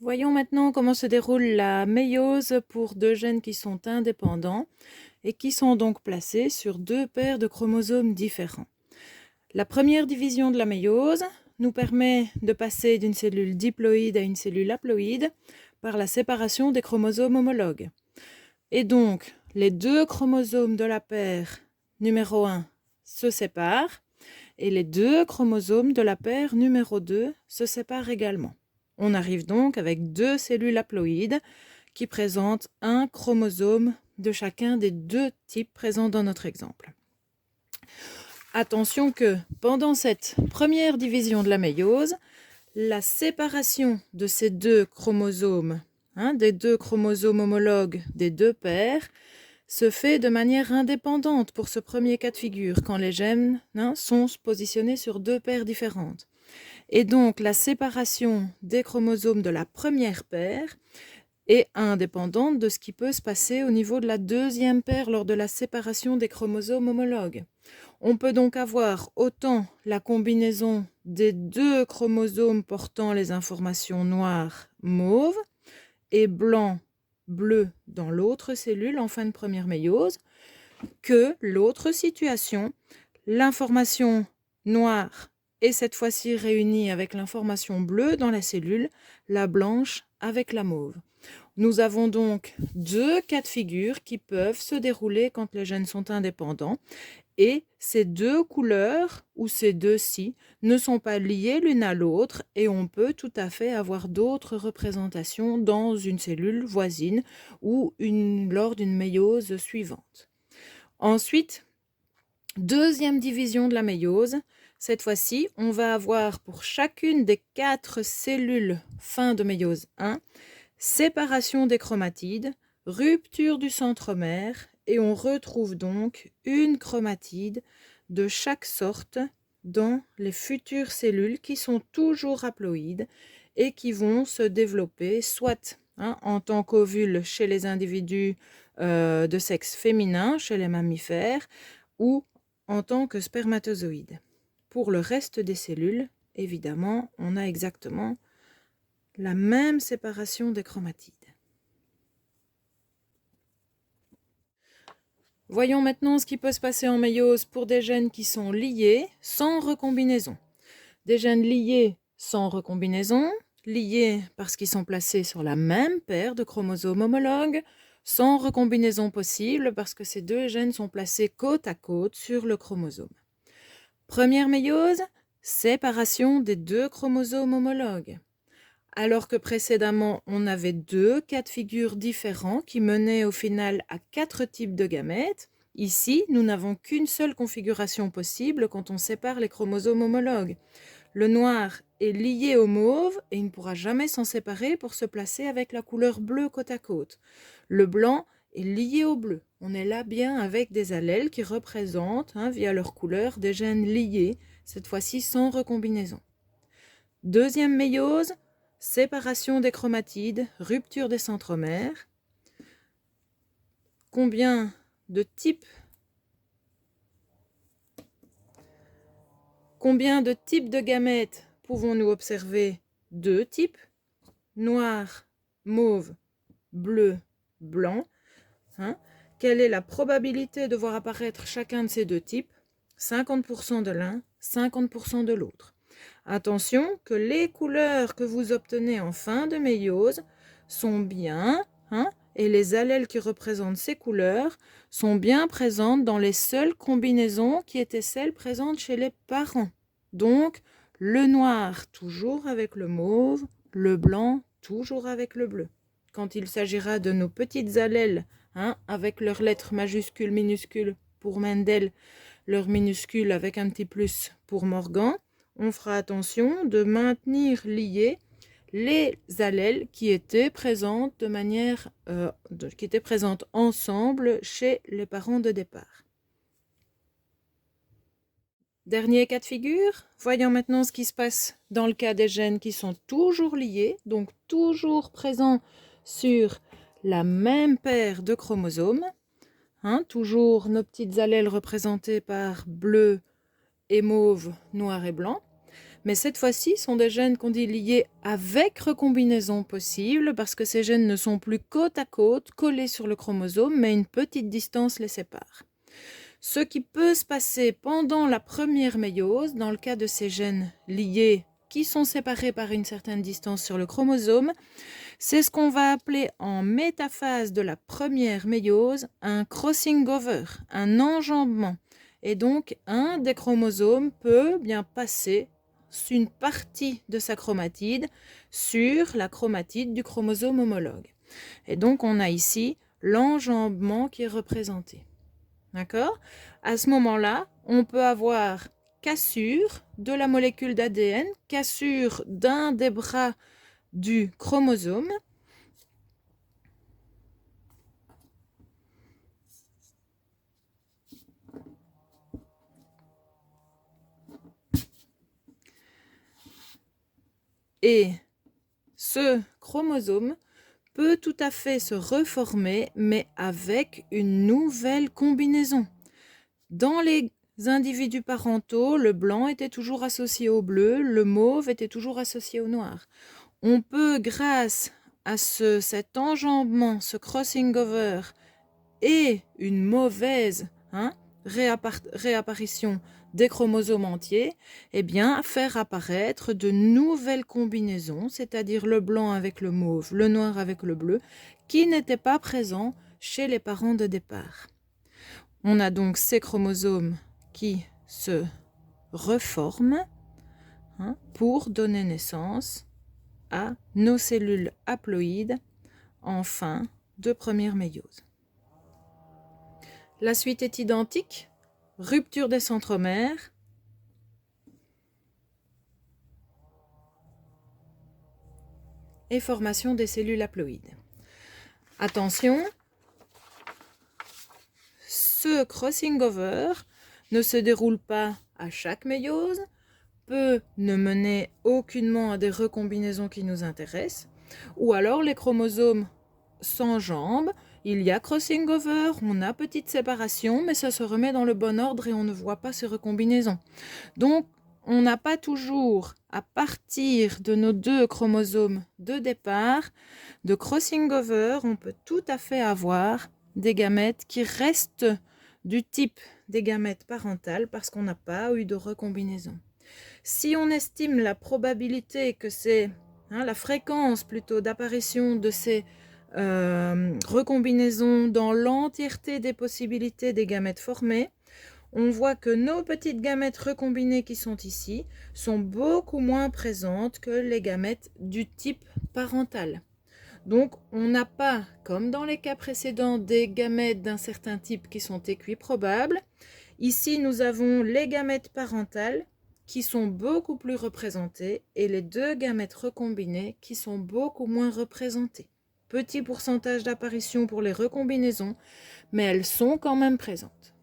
Voyons maintenant comment se déroule la méiose pour deux gènes qui sont indépendants et qui sont donc placés sur deux paires de chromosomes différents. La première division de la méiose nous permet de passer d'une cellule diploïde à une cellule haploïde par la séparation des chromosomes homologues. Et donc, les deux chromosomes de la paire numéro 1 se séparent et les deux chromosomes de la paire numéro 2 se séparent également. On arrive donc avec deux cellules haploïdes qui présentent un chromosome de chacun des deux types présents dans notre exemple. Attention que pendant cette première division de la méiose, la séparation de ces deux chromosomes, des deux chromosomes homologues des deux paires, se fait de manière indépendante pour ce premier cas de figure, quand les gènes sont positionnés sur deux paires différentes. Et donc, la séparation des chromosomes de la première paire est indépendante de ce qui peut se passer au niveau de la deuxième paire lors de la séparation des chromosomes homologues. On peut donc avoir autant la combinaison des deux chromosomes portant les informations noires mauve et blanc bleu dans l'autre cellule en fin de première méiose, que l'autre situation, l'information noire est cette fois-ci réunie avec l'information bleue dans la cellule, la blanche avec la mauve. Nous avons donc deux cas de figure qui peuvent se dérouler quand les gènes sont indépendants, et ces deux couleurs ou ces deux-ci ne sont pas liées l'une à l'autre et on peut tout à fait avoir d'autres représentations dans une cellule voisine ou lors d'une méiose suivante. Ensuite, deuxième division de la méiose. Cette fois-ci, on va avoir pour chacune des 4 cellules fin de méiose 1, séparation des chromatides, rupture du centromère, et on retrouve donc une chromatide de chaque sorte dans les futures cellules qui sont toujours haploïdes et qui vont se développer soit en tant qu'ovules chez les individus de sexe féminin, chez les mammifères, ou en tant que spermatozoïdes. Pour le reste des cellules, évidemment, on a exactement la même séparation des chromatides. Voyons maintenant ce qui peut se passer en méiose pour des gènes qui sont liés sans recombinaison. Des gènes liés sans recombinaison, liés parce qu'ils sont placés sur la même paire de chromosomes homologues, sans recombinaison possible parce que ces deux gènes sont placés côte à côte sur le chromosome. Première méiose, séparation des deux chromosomes homologues. Alors que précédemment, on avait deux cas de figure différents qui menaient au final à 4 types de gamètes, ici, nous n'avons qu'une seule configuration possible quand on sépare les chromosomes homologues. Le noir est lié au mauve et il ne pourra jamais s'en séparer pour se placer avec la couleur bleue côte à côte. Le blanc est lié au bleu. On est là bien avec des allèles qui représentent, via leur couleur, des gènes liés, cette fois-ci sans recombinaison. Deuxième méiose, séparation des chromatides, rupture des centromères. Combien de types de gamètes pouvons-nous observer? 2 types, noir, mauve, bleu, blanc. Quelle est la probabilité de voir apparaître chacun de ces 2 types? 50% de l'un, 50% de l'autre. Attention que les couleurs que vous obtenez en fin de méiose sont bien, et les allèles qui représentent ces couleurs sont bien présentes dans les seules combinaisons qui étaient celles présentes chez les parents. Donc, le noir toujours avec le mauve, le blanc toujours avec le bleu. Quand il s'agira de nos petites allèles, avec leurs lettres majuscules, minuscules pour Mendel, leurs minuscules avec un petit plus pour Morgan, on fera attention de maintenir liés les allèles qui étaient présentes qui étaient présentes ensemble chez les parents de départ. Dernier cas de figure, voyons maintenant ce qui se passe dans le cas des gènes qui sont toujours liés, donc toujours présents sur la même paire de chromosomes. Toujours nos petites allèles représentées par bleu et mauve, noir et blanc. Mais cette fois-ci, sont des gènes qu'on dit liés avec recombinaison possible, parce que ces gènes ne sont plus côte à côte, collés sur le chromosome, mais une petite distance les sépare. Ce qui peut se passer pendant la première méiose, dans le cas de ces gènes liés qui sont séparés par une certaine distance sur le chromosome, c'est ce qu'on va appeler en métaphase de la première méiose un crossing over, un enjambement. Et donc, un des chromosomes peut bien passer une partie de sa chromatide sur la chromatide du chromosome homologue. Et donc, on a ici l'enjambement qui est représenté. D'accord? À ce moment-là, on peut avoir cassure de la molécule d'ADN, cassure d'un des bras du chromosome. Et ce chromosome peut tout à fait se reformer, mais avec une nouvelle combinaison. Dans les individus parentaux, le blanc était toujours associé au bleu, le mauve était toujours associé au noir. On peut, grâce à cet enjambement, ce crossing over et une mauvaise réapparition des chromosomes entiers, eh bien, faire apparaître de nouvelles combinaisons, c'est-à-dire le blanc avec le mauve, le noir avec le bleu, qui n'étaient pas présents chez les parents de départ. On a donc ces chromosomes qui se reforment pour donner naissance à nos cellules haploïdes en fin de première méiose. La suite est identique, rupture des centromères, et formation des cellules haploïdes. Attention, ce crossing over ne se déroule pas à chaque méiose, peut ne mener aucunement à des recombinaisons qui nous intéressent, ou alors les chromosomes s'enjambent, il y a crossing over, on a petite séparation, mais ça se remet dans le bon ordre et on ne voit pas ces recombinaisons. Donc, on n'a pas toujours, à partir de nos deux chromosomes de départ, de crossing over, on peut tout à fait avoir des gamètes qui restent du type des gamètes parentales parce qu'on n'a pas eu de recombinaison. Si on estime la probabilité que c'est la fréquence plutôt d'apparition de ces recombinaisons dans l'entièreté des possibilités des gamètes formées, on voit que nos petites gamètes recombinées qui sont ici sont beaucoup moins présentes que les gamètes du type parental. Donc, on n'a pas, comme dans les cas précédents, des gamètes d'un certain type qui sont équiprobables. Ici, nous avons les gamètes parentales qui sont beaucoup plus représentées et les deux gamètes recombinées qui sont beaucoup moins représentées. Petit pourcentage d'apparition pour les recombinaisons, mais elles sont quand même présentes.